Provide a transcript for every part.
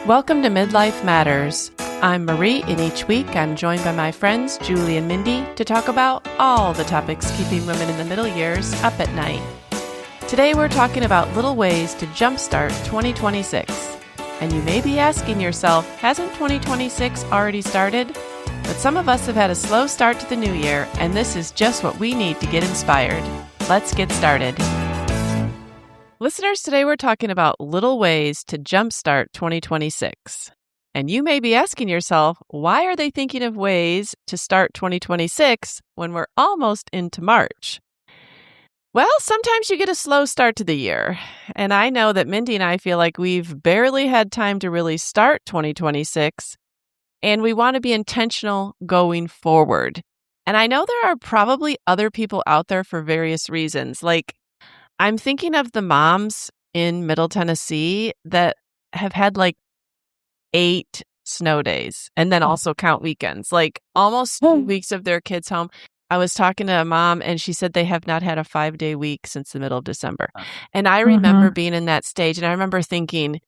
Welcome to Midlife Matters. I'm Marie, and each week I'm joined by my friends Julie and Mindy to talk about all the topics keeping women in the middle years up at night. Today we're talking about little ways to jumpstart 2026. And you may be asking yourself, hasn't 2026 already started? But some of us have had a slow start to the new year, and this is just what we need to get inspired. Let's get started. Listeners, today we're talking about little ways to jumpstart 2026. And you may be asking yourself, why are they thinking of ways to start 2026 when we're almost into March? Well, sometimes you get a slow start to the year. And I know that Mindy and I feel like we've barely had time to really start 2026. And we want to be intentional going forward. And I know there are probably other people out there for various reasons. Like, I'm thinking of the moms in Middle Tennessee that have had like 8 snow days and then also count weekends, like almost 2 weeks of their kids home. I was talking to a mom and she said they have not had a 5-day week since the middle of December. And I remember being in that stage and I remember thinking,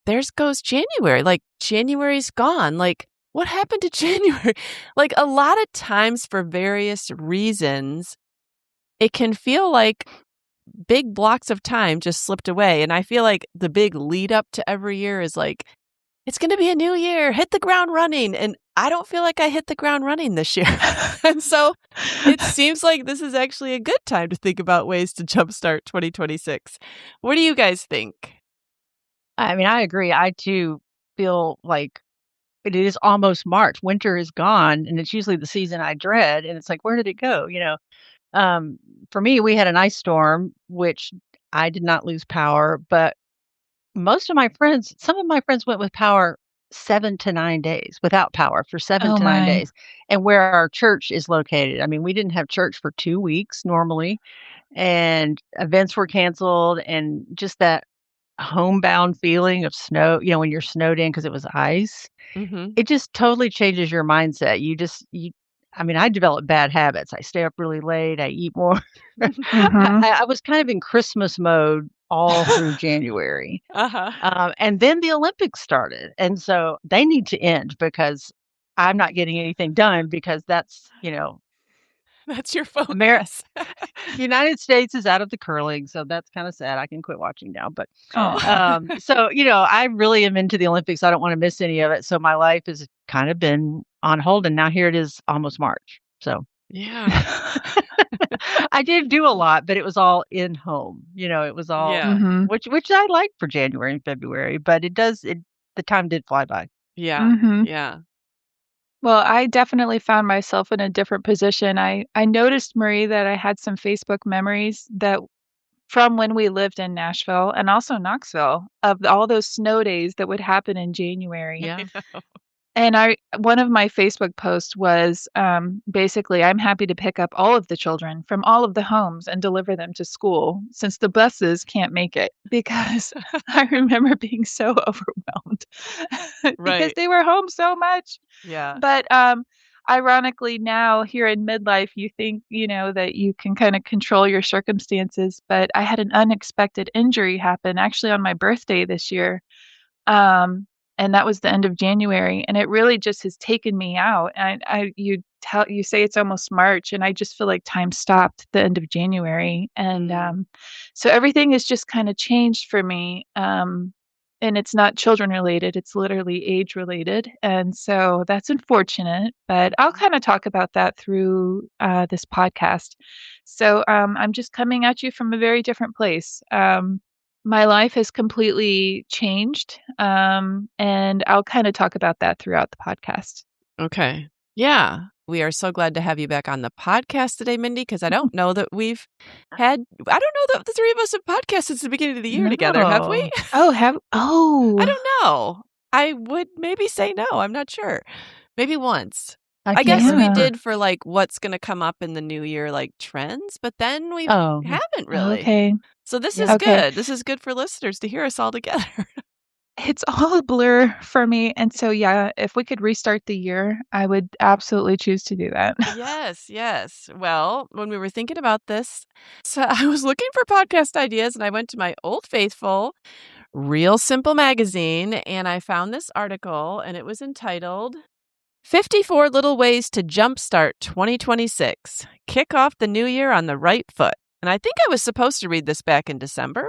there goes January. Like January's gone. Like what happened to January? Like a lot of times for various reasons, it can feel like big blocks of time just slipped away. And I feel like the big lead up to every year is like, it's going to be a new year, hit the ground running. And I don't feel like I hit the ground running this year. And so it seems like this is actually a good time to think about ways to jumpstart 2026. What do you guys think? I mean, I agree. I too feel like it is almost March. Winter is gone, and it's usually the season I dread. And it's like, where did it go? For me, we had an ice storm, which I did not lose power, but some of my friends went with power 7 to 9 days, without power for 7 to 9 days. And where our church is located, I mean, we didn't have church for 2 weeks normally, and events were canceled, and just that homebound feeling of snow, when you're snowed in because it was ice, it just totally changes your mindset. I developed bad habits. I stay up really late. I eat more. I was kind of in Christmas mode all through January. And then the Olympics started. And so they need to end because I'm not getting anything done because that's your focus. United States is out of the curling. So that's kind of sad. I can quit watching now. But I really am into the Olympics. I don't want to miss any of it. So my life has kind of been on hold. And now here it is almost March. So yeah. I did do a lot, but it was all in home. It was all, which I like for January and February, but the time did fly by. Yeah. Yeah. Well, I definitely found myself in a different position. I noticed, Marie, that I had some Facebook memories that from when we lived in Nashville and also Knoxville of all those snow days that would happen in January. Yeah. And one of my Facebook posts was basically, I'm happy to pick up all of the children from all of the homes and deliver them to school since the buses can't make it, because I remember being so overwhelmed because they were home so much. Yeah. But ironically, now here in midlife, you think, that you can kind of control your circumstances. But I had an unexpected injury happen actually on my birthday this year. And that was the end of January, and it really just has taken me out. And you say it's almost March, and I just feel like time stopped at the end of January, and so everything has just kind of changed for me. And it's not children related; it's literally age related, and so that's unfortunate. But I'll kind of talk about that through this podcast. So I'm just coming at you from a very different place. My life has completely changed, and I'll kind of talk about that throughout the podcast. Okay. Yeah. We are so glad to have you back on the podcast today, Mindy, because I don't know that I don't know that the three of us have podcasted since the beginning of the year together, have we? I don't know. I would maybe say no. I'm not sure. Maybe once. I guess we did for like what's going to come up in the new year, like trends, but then we haven't really. Okay. So this is good. This is good for listeners to hear us all together. It's all a blur for me. And so, yeah, if we could restart the year, I would absolutely choose to do that. Yes, yes. Well, when we were thinking about this, so I was looking for podcast ideas and I went to my Old Faithful Real Simple magazine, and I found this article, and it was entitled 54 Little Ways to Jumpstart 2026. Kick off the new year on the right foot. And I think I was supposed to read this back in December,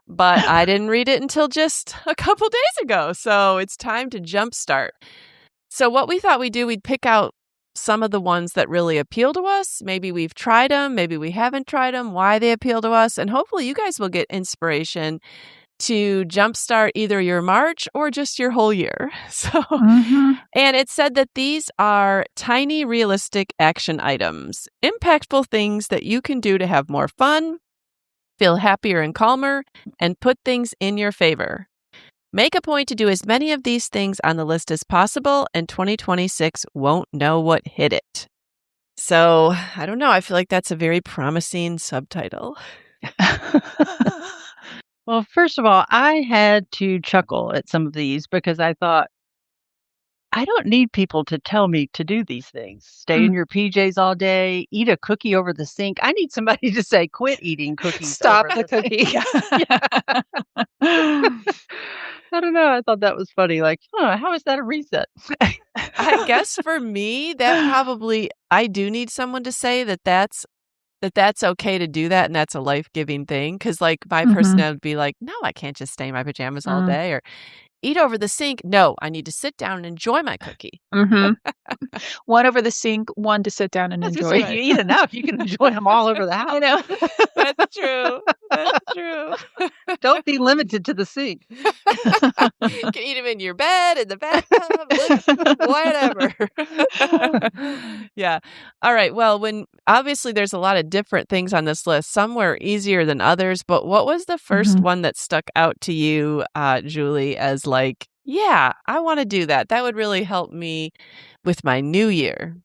but I didn't read it until just a couple days ago. So it's time to jumpstart. So what we thought we'd do, we'd pick out some of the ones that really appeal to us. Maybe we've tried them, maybe we haven't tried them, why they appeal to us. And hopefully you guys will get inspiration to jumpstart either your March or just your whole year. And it said that these are tiny, realistic action items, impactful things that you can do to have more fun, feel happier and calmer, and put things in your favor. Make a point to do as many of these things on the list as possible, and 2026 won't know what hit it. So, I don't know. I feel like that's a very promising subtitle. Well, first of all, I had to chuckle at some of these because I thought, I don't need people to tell me to do these things. Stay in your PJs all day, eat a cookie over the sink. I need somebody to say, quit eating cookies. Stop over the cookie. I don't know. I thought that was funny. Like, how is that a reset? I guess for me, that probably, I do need someone to say that's okay to do that and that's a life-giving thing. Because like my personality would be like, no, I can't just stay in my pajamas all day, or eat over the sink. No, I need to sit down and enjoy my cookie. One over the sink, one to sit down and enjoy. If you eat enough, you can enjoy them all over the house. I know. That's true. That's true. Don't be limited to the sink. You can eat them in your bed, in the bathtub, whatever. Yeah. All right. Well, obviously there's a lot of different things on this list. Some were easier than others, but what was the first one that stuck out to you, Julie, as like, yeah, I want to do that. That would really help me with my new year.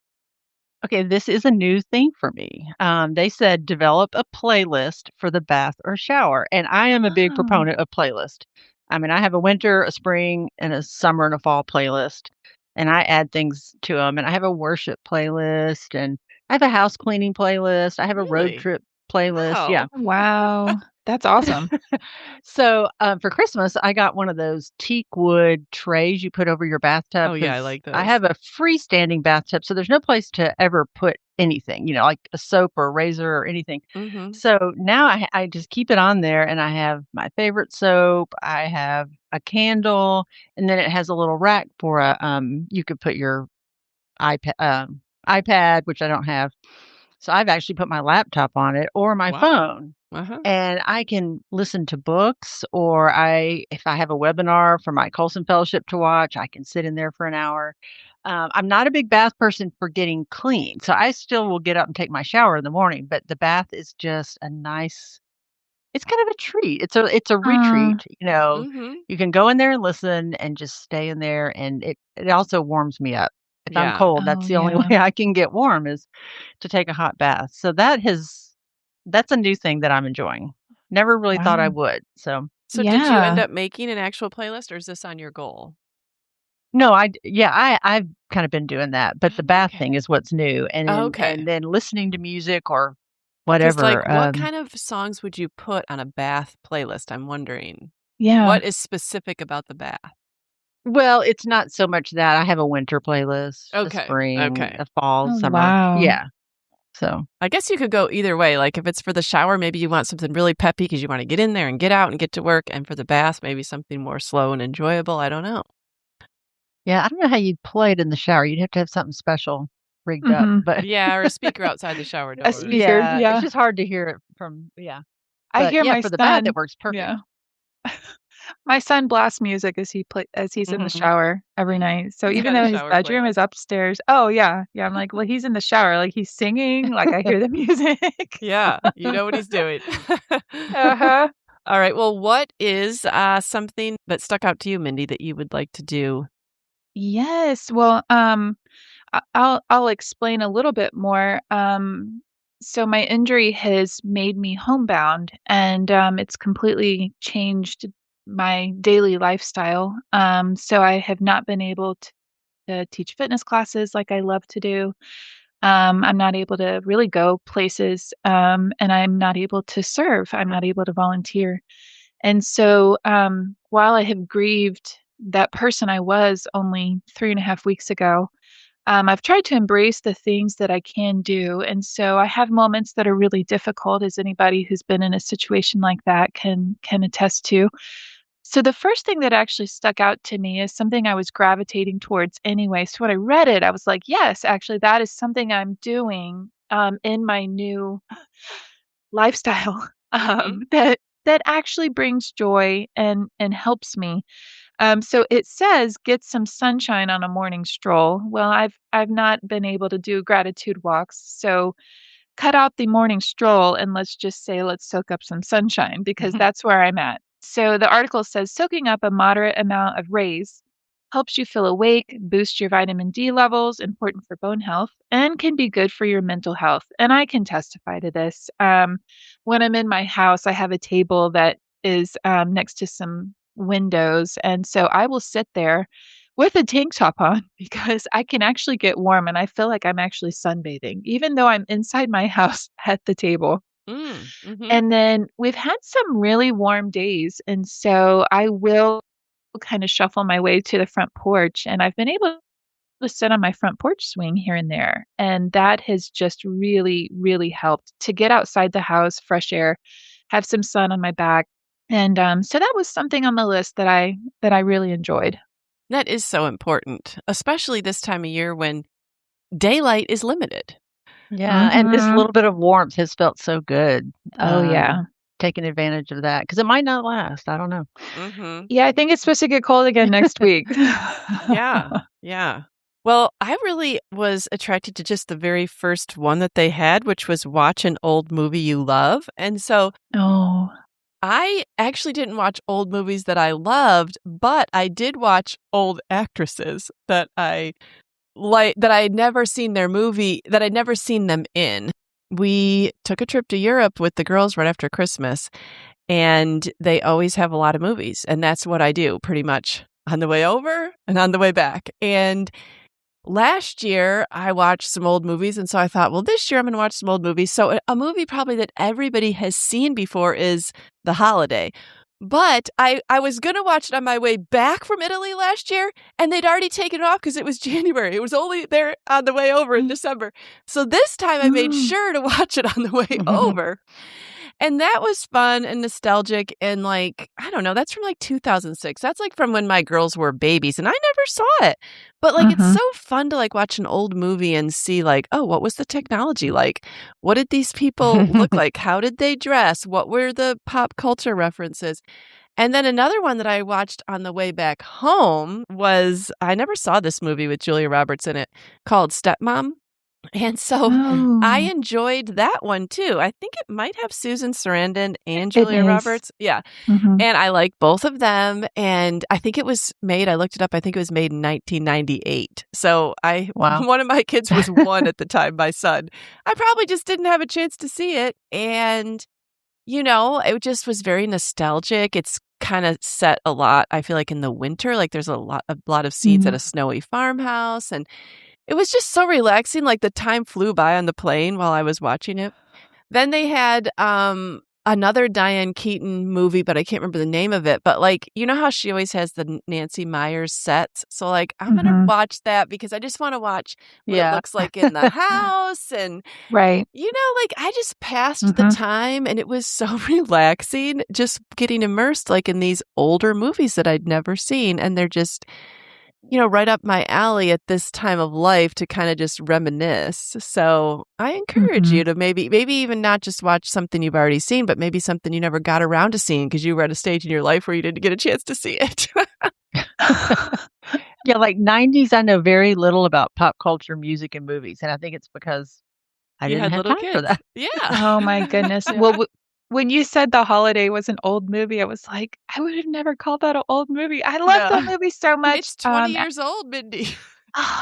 Okay, this is a new thing for me. They said develop a playlist for the bath or shower. And I am a big proponent of playlist. I mean, I have a winter, a spring, and a summer and a fall playlist. And I add things to them. And I have a worship playlist. And I have a house cleaning playlist. I have a road trip playlist. Wow. Yeah. Wow. That's awesome. So for Christmas, I got one of those teak wood trays you put over your bathtub. Oh, yeah, I like those. I have a freestanding bathtub, so there's no place to ever put anything, like a soap or a razor or anything. So now I just keep it on there, and I have my favorite soap. I have a candle, and then it has a little rack for you could put your iPad, which I don't have. So I've actually put my laptop on it or my phone. And I can listen to books, or if I have a webinar for my Colson Fellowship to watch, I can sit in there for an hour. I'm not a big bath person for getting clean, so I still will get up and take my shower in the morning, but the bath is just it's kind of a treat. It's a retreat, You can go in there and listen and just stay in there, and it also warms me up. If I'm cold, that's the only way I can get warm is to take a hot bath. So that's a new thing that I'm enjoying. Never really thought I would. So did you end up making an actual playlist, or is this on your goal? No, I've kind of been doing that, but the bath thing is what's new. And then listening to music or whatever. Like, what kind of songs would you put on a bath playlist? I'm wondering. Yeah. What is specific about the bath? Well, it's not so much that. I have a winter playlist, a spring, a fall, summer. Wow. Yeah. So I guess you could go either way. Like if it's for the shower, maybe you want something really peppy because you want to get in there and get out and get to work. And for the bath, maybe something more slow and enjoyable. I don't know. Yeah, I don't know how you'd play it in the shower. You'd have to have something special rigged up. But yeah, or a speaker outside the shower door. A speaker, yeah. It's just hard to hear it from, I hear my for son. the bath, it works perfect. Yeah. My son blasts music as he's in the shower every night. So even though his bedroom is upstairs, I'm like, well, he's in the shower, like he's singing, like I hear the music. Yeah, you know what he's doing. All right. Well, what is something that stuck out to you, Mindy, that you would like to do? Yes. Well, I'll explain a little bit more. So my injury has made me homebound, and it's completely changed my daily lifestyle. So I have not been able to teach fitness classes like I love to do. I'm not able to really go places, and I'm not able to serve. I'm not able to volunteer. And so, while I have grieved that person I was only 3.5 weeks ago, I've tried to embrace the things that I can do. And so I have moments that are really difficult, as anybody who's been in a situation like that can attest to. So the first thing that actually stuck out to me is something I was gravitating towards anyway. So when I read it, I was like, yes, actually, that is something I'm doing in my new lifestyle Mhm. that actually brings joy and helps me. So it says get some sunshine on a morning stroll. Well, I've not been able to do gratitude walks, so cut out the morning stroll and let's just say let's soak up some sunshine because that's where I'm at. So the article says soaking up a moderate amount of rays helps you feel awake, boost your vitamin D levels, important for bone health, and can be good for your mental health. And I can testify to this. When I'm in my house, I have a table that is next to some windows. And so I will sit there with a tank top on because I can actually get warm and I feel like I'm actually sunbathing, even though I'm inside my house at the table. Mm, mhm. And then we've had some really warm days. And so I will kind of shuffle my way to the front porch. And I've been able to sit on my front porch swing here and there. And that has just really, really helped to get outside the house, fresh air, have some sun on my back. And so that was something on the list that I really enjoyed. That is so important, especially this time of year when daylight is limited. Yeah, and this Mhm. little bit of warmth has felt so good, Oh, yeah. taking advantage of that because it might not last, I don't know. Mhm. Yeah, I think it's supposed to get cold again next week. Yeah, yeah. Well, I really was attracted to just the very first one that they had, which was watch an old movie you love, and so Oh. I actually didn't watch old movies that I loved, but I did watch old actresses that I'd never seen their movie that I'd never seen them in. We took a trip to Europe with the girls right after Christmas, and they always have a lot of movies, and that's what I do pretty much on the way over and on the way back. And last year, I watched some old movies, and so I thought, well, this year I'm gonna watch some old movies. So a movie probably that everybody has seen before is The Holiday. But I was gonna watch it on my way back from Italy last year, and they'd already taken it off because it was January. It was only there on the way over in December. So this time I made Mm. sure to watch it on the way over. And that was fun and nostalgic and, like, I don't know, that's from, like, 2006. That's, like, from when my girls were babies, and I never saw it. But, like, it's Mhm. so fun to, like, watch an old movie and see, like, oh, what was the technology like? What did these people look like? How did they dress? What were the pop culture references? And then another one that I watched on the way back home was I never saw this movie with Julia Roberts in it called Stepmom. And so I Oh, enjoyed that one too. I think it might have Susan Sarandon and it Julia is. Roberts. Yeah. Mhm. And I like both of them. And I think it was made, I looked it up, I think it was made in 1998. So Wow. one of my kids was one at the time, my son. I probably just didn't have a chance to see it. And, it just was very nostalgic. It's kind of set a lot, I feel like in the winter, like there's a lot of scenes at Mm. a snowy farmhouse. And it was just so relaxing, like, the time flew by on the plane while I was watching it. Then they had, another Diane Keaton movie, but I can't remember the name of it, but, like, you know how she always has the Nancy Meyers sets? So, like, I'm gonna Mhm. watch that because I just wanna watch what it Yeah. looks like in the house and, Right. like, I just passed the Mhm. time, and it was so relaxing just getting immersed, like, in these older movies that I'd never seen, and they're just right up my alley at this time of life to kinda just reminisce. So, I encourage you Mhm. to maybe even not just watch something you've already seen, but maybe something you never got around to seeing because you were at a stage in your life where you didn't get a chance to see it. Yeah, like 90s, I know very little about pop culture, music, and movies, and I think it's because I You didn't had have little time for kids. that. Yeah. Oh my goodness. Yeah. Well, when you said The Holiday was an old movie, I was like, I would have never called that an old movie. I love No. that movie so much. It's 20 years old, Mindy.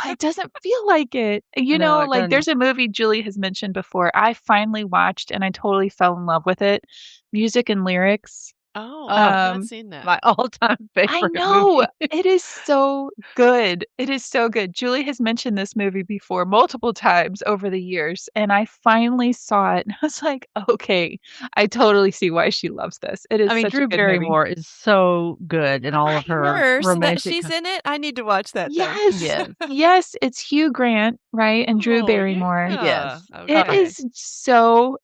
It doesn't feel like it. No, it Like doesn't. there's a movie Julie has mentioned before. I finally watched and I totally fell in love with it. Music and Lyrics. Oh, Oh, I've not Um, seen that. my all-time I favorite know. movie. It is so good. It is so good. Julie has mentioned this movie before multiple times over the years, and I finally saw it, and I was like, "Okay, I totally see why she loves this." It I is mean, such a Drew good movie. Barrymore is so good in all of I her her, so that romantic she's in it? I need to watch that then. Yes. Yes, Yes, it's Hugh Grant, right, and Drew Oh, Barrymore. yeah. yes. It Okay. is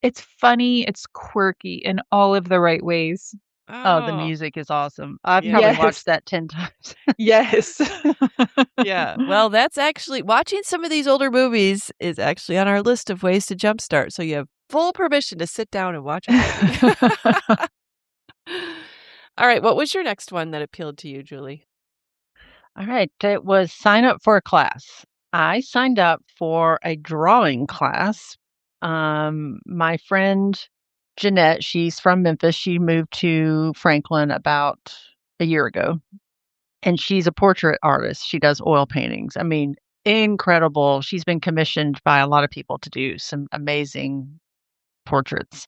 it's funny, it's quirky in all of the right ways. Oh, the Oh, music is awesome. I've yeah. probably Yes. watched that 10 times. Yes. Yeah. Well, that's actually watching some of these older movies is actually on our list of ways to jumpstart. So you have full permission to sit down and watch a movie. All right. What was your next one that appealed to you, Julie? All right, it was sign up for a class. I signed up for a drawing class. My friend Jeanette, she's from Memphis. She moved to Franklin about a year ago, and she's a portrait artist. She does oil paintings. I mean, incredible. She's been commissioned by a lot of people to do some amazing portraits.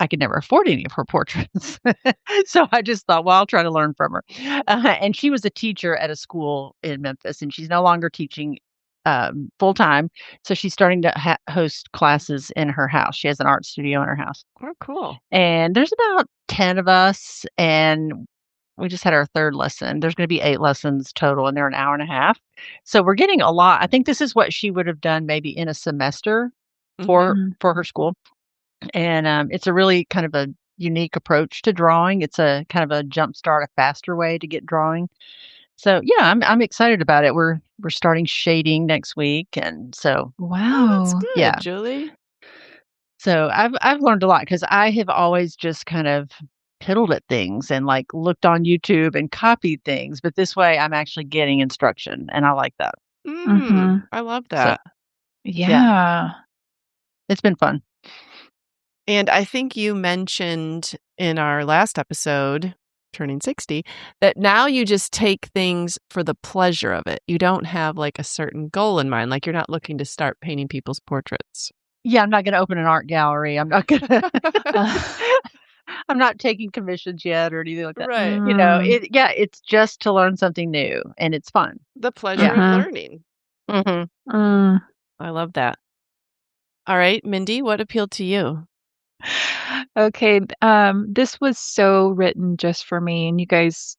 I could never afford any of her portraits. So I just thought, well, I'll try to learn from her. And she was a teacher at a school in Memphis, and she's no longer teaching full time. So she's starting to host classes in her house. She has an art studio in her house. Oh, cool. And there's about 10 of us, and we just had our third lesson. There's going to be 8 lessons total, and they're an hour and a half. So we're getting a lot. I think this is what she would have done maybe in a semester Mhm. for her school. And, it's a really kind of a unique approach to drawing. It's a kind of a jumpstart, a faster way to get drawing. So, yeah, I'm excited about it. We're starting shading next week, and so Oh, that's Wow. good, yeah. Julie. So I've learned a lot because I have always just kind of piddled at things and, like, looked on YouTube and copied things, but this way I'm actually getting instruction, and I like that. Mhm. I love So, that. yeah, Yeah. it's been fun. And I think you mentioned in our last episode, turning 60, that now you just take things for the pleasure of it. You don't have like a certain goal in mind. Like you're not looking to start painting people's portraits. Yeah, I'm not gonna open an art gallery. I'm not gonna Ugh. I'm not taking commissions yet or anything like that. Right. Mm. It's just to learn something new, and it's fun. The pleasure Yeah. of Mhm. learning. Mhm. Mm. I love that. All right, Mindy, what appealed to you? Okay, this was so written just for me, and you guys,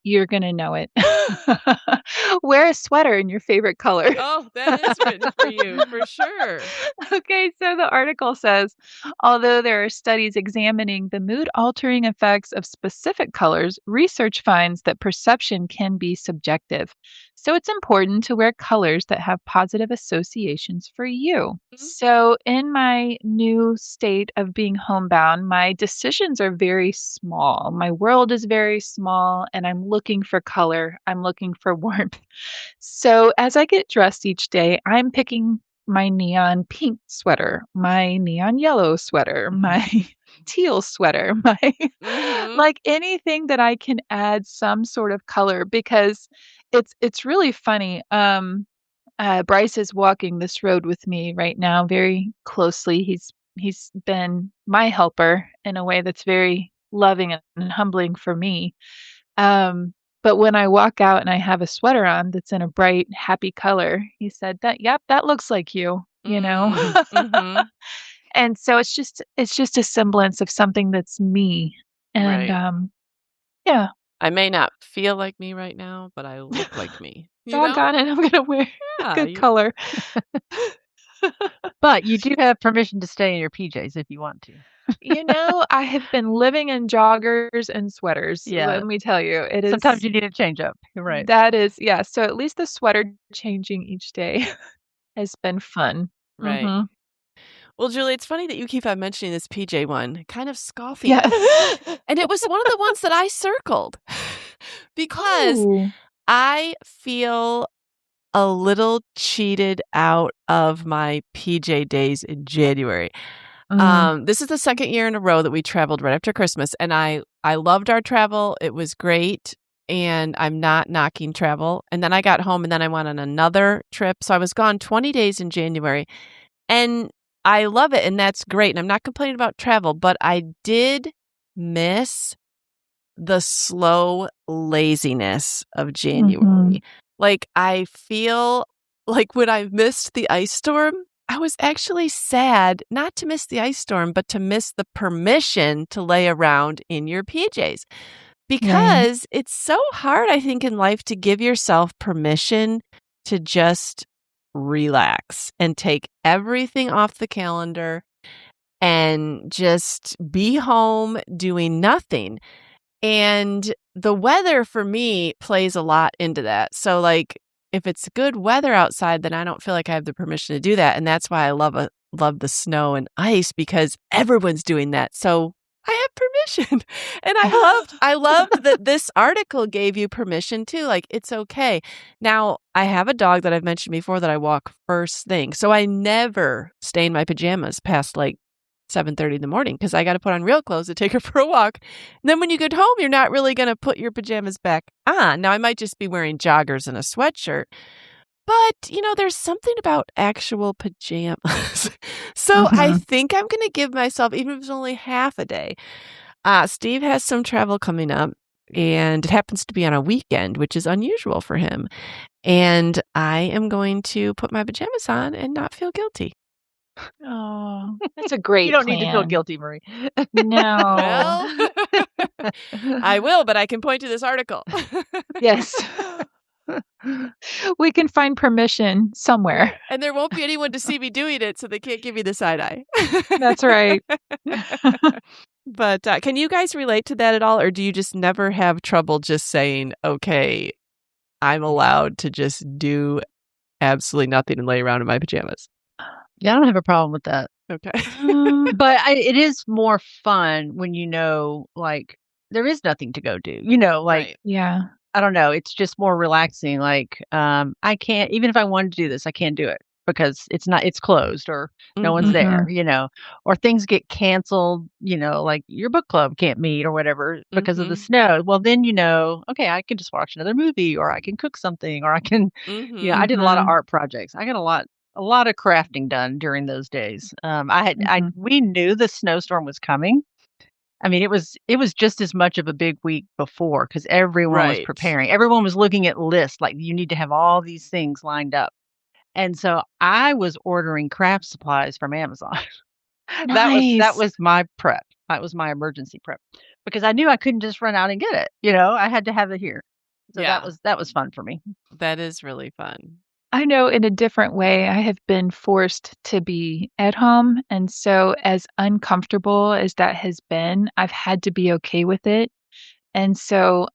you're gonna know it. Wear a sweater in your favorite color. Oh, that is written for you, for sure. Okay, so the article says, although there are studies examining the mood altering effects of specific colors, research finds that perception can be subjective. So it's important to wear colors that have positive associations for you. Mhm. So, in my new state of being homebound, my decisions are very small. My world is very small, and I'm looking for color. I'm looking for warmth. So, as I get dressed each day, I'm picking my neon pink sweater, my neon yellow sweater, my teal sweater, my Mhm. like anything that I can add some sort of color because it's really funny. Bryce is walking this road with me right now very closely. He's been my helper in a way that's very loving and humbling for me. Um, but when I walk out and I have a sweater on that's in a bright, happy color, he said, "That yep, that looks like you know?" Mhm. And so it's just a semblance of something that's me. And Right. yeah, I may not feel like me right now, but I look like me. You know? doggone it, I'm gonna wear a Yeah, good color. But you do have permission to stay in your PJs if you want to. You know, I have been living in joggers and sweaters, Yeah. let me tell you. It Sometimes is you need a change up. You're right. that is yeah, so at least the sweater changing each day has been fun. right. Mhm. Well, Julie, it's funny that you keep on mentioning this PJ one, kind of scoffing Yeah. at it. And it was one of the ones that I circled because Oh. I feel a little cheated out of my PJ days in January. Mm. This is the second year in a row that we traveled right after Christmas, and I loved our travel. It was great, and I'm not knocking travel. And then I got home, and then I went on another trip. So I was gone 20 days in January, and I love it, and that's great. And I'm not complaining about travel, but I did miss the slow laziness of Mhm. January. Like, I feel like when I missed the ice storm, I was actually sad not to miss the ice storm, but to miss the permission to lay around in your PJs. Right. Because it's so hard, I think, in life to give yourself permission to just relax and take everything off the calendar and just be home doing nothing. And the weather for me plays a lot into that. So, like, if it's good weather outside, then I don't feel like I have the permission to do that. And that's why I love the snow and ice, because everyone's doing that. So I have permission. And I loved that this article gave you permission too. Like, it's okay. Now, I have a dog that I've mentioned before that I walk first thing. So I never stay in my pajamas past like 7:30 in the morning, because I got to put on real clothes to take her for a walk. And then when you get home, you're not really going to put your pajamas back on. Now, I might just be wearing joggers and a sweatshirt, but, there's something about actual pajamas. So I think I'm going to give myself, even if it's only half a day. Steve has some travel coming up, and it happens to be on a weekend, which is unusual for him. And I am going to put my pajamas on and not feel guilty. Oh, that's a great You don't need to feel plan. guilty, Marie. No. Well, I will, but I can point to this article. Yes. We can find permission somewhere. And there won't be anyone to see me doing it, so they can't give me the side eye. That's right. But can you guys relate to that at all? Or do you just never have trouble just saying, okay, I'm allowed to just do absolutely nothing and lay around in my pajamas? Yeah, I don't have a problem with that. Okay. But it is more fun when like, there is nothing to go do. Like, Right. Yeah. I don't know, it's just more relaxing. Like, I can't, even if I wanted to do this, I can't do it because it's closed, or no one's there, or things get canceled, like your book club can't meet or whatever because of the snow. Well, then, okay, I can just watch another movie, or I can cook something, or I can, I did a lot of art projects. I got a lot of crafting done during those days. We knew the snowstorm was coming. I mean, it was just as much of a big week before, because everyone was Right. preparing. Everyone was looking at lists, like, you need to have all these things lined up. And so I was ordering craft supplies from Amazon. That Nice. was my prep. That was my emergency prep, because I knew I couldn't just run out and get it. I had to have it here. So Yeah. that was fun for me. That is really fun. I know in a different way, I have been forced to be at home. And so, as uncomfortable as that has been, I've had to be okay with it. And so,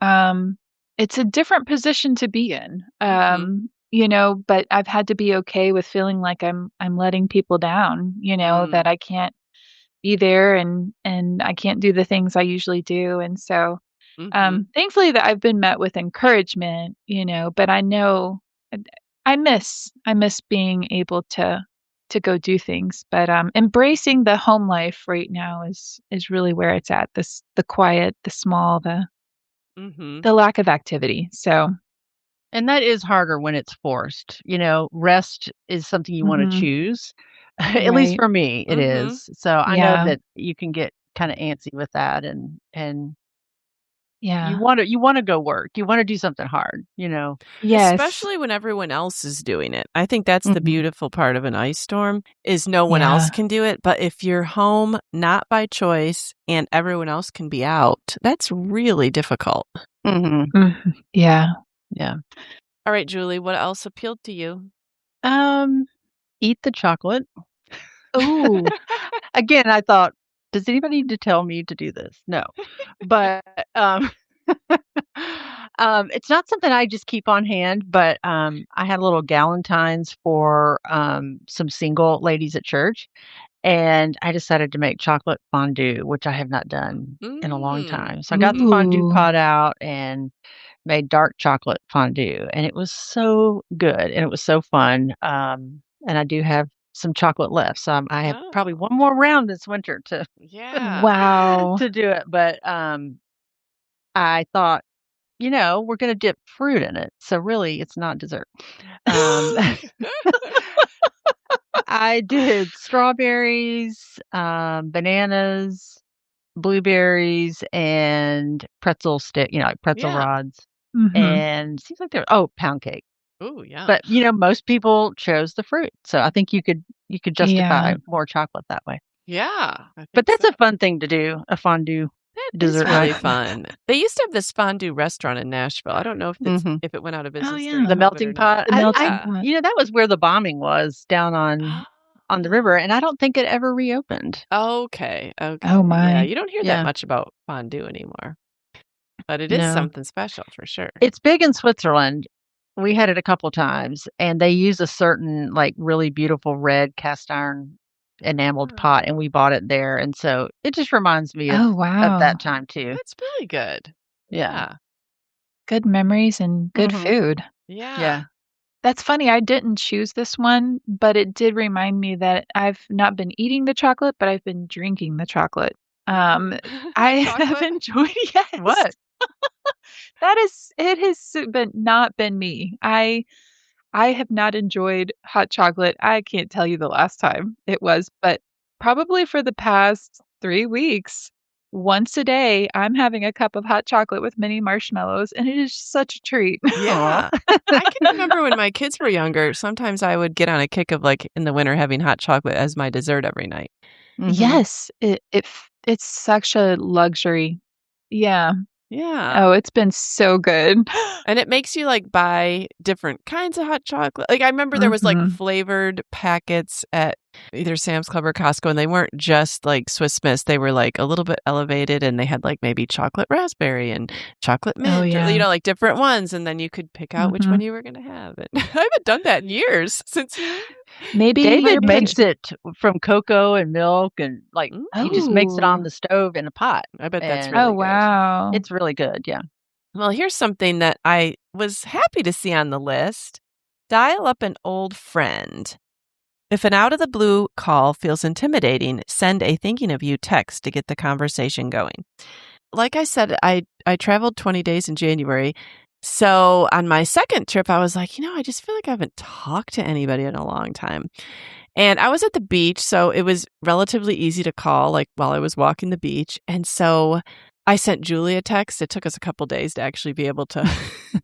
it's a different position to be in, but I've had to be okay with feeling like I'm letting people down, that I can't be there and I can't do the things I usually do. And so, thankfully that I've been met with encouragement, but I know I miss being able to go do things, but embracing the home life right now is really where it's at. The quiet, the small, the lack of activity. So, And that is harder when it's forced. Rest is something you want to choose. At least right. for me, it is. So I know Yeah. that you can get kind of antsy with that, and Yeah. you want to go work. You want to do something hard. Yes. Especially when everyone else is doing it. I think that's the Mhm. beautiful part of an ice storm, is no one else can do it. But if you're home, not by choice, and everyone else can be out, that's really difficult. Mhm. Yeah. Yeah. All right, Julie, what else appealed to you? Eat the chocolate. Ooh. Again, I thought, does anybody need to tell me to do this? No. But it's not something I just keep on hand, but I had little galentines for some single ladies at church, and I decided to make chocolate fondue, which I have not done in a long time. So I got the fondue Ooh. pot out and made dark chocolate fondue, and it was so good, and it was so fun. And I do have some chocolate left, so I have probably one more round this winter to Yeah. Wow. to do it. But I thought, we're gonna dip fruit in it, so really it's not dessert. Um, I did strawberries, bananas, blueberries and pretzel stick, like pretzel Yeah. rods. Mhm. And seems like pound cake. Ooh, yeah. But, most people chose the fruit. So I think you could justify Yeah. more chocolate that way. Yeah, I But think that's so. a fun thing to do, a fondue That is dessert really night. fun. They used to have this fondue restaurant in Nashville. I don't know Mhm. if it went out of Oh, business yeah. during The COVID or melting not. pot. The I melting Yeah. pot. that was where the bombing was down on the river, and I don't think it ever reopened. Okay, Oh, okay. Yeah, my. you don't hear that Yeah. much about fondue anymore, but it is No. something special for sure. It's big in Switzerland. We had it a couple times, and they use a certain, really beautiful red cast iron enameled Ah, pot, and we bought it there, and so it just reminds me Oh, of wow. that time too. that's really good. Yeah. Yeah, Good memories and good Mhm. food. yeah. Yeah. That's funny, I didn't choose this one, but it did remind me that I've not been eating the chocolate, but I've been drinking the chocolate. Um, I Hot have chocolate? enjoyed yes. What? It has been not been me. I have not enjoyed hot chocolate. I can't tell you the last time it was, but probably for the past 3 weeks, once a day, I'm having a cup of hot chocolate with mini marshmallows, and it is such a treat. Aw. Yeah. I can remember when my kids were younger, sometimes I would get on a kick of, like, in the winter having hot chocolate as my dessert every night. Mhm. Yes, it's such a luxury. Yeah. Yeah. Oh, it's been so good. And it makes you, like, buy different kinds of hot chocolate. Like, I remember there was, like, Mhm. flavored packets at either Sam's Club or Costco, and they weren't just, like, Swiss Miss. They were, like, a little bit elevated, and they had, like, maybe chocolate raspberry and chocolate Oh, mint or, yeah. like, different ones, and then you could pick out which one Mhm. you were gonna have. And I haven't done that in years since Maybe David your makes it from cocoa and milk and, he just makes it on Oh. the stove in a pot, I bet that's and Oh, really good. wow. it's really good, yeah. Well, here's something that I was happy to see on the list. Dial up an old friend. If an out of the blue call feels intimidating, send a thinking of you text to get the conversation going. Like I said, I traveled 20 days in January. So on my second trip, I was like, I just feel like I haven't talked to anybody in a long time. And I was at the beach, so it was relatively easy to call, like while I was walking the beach. And so I sent Julie a text. It took us a couple days to actually be able to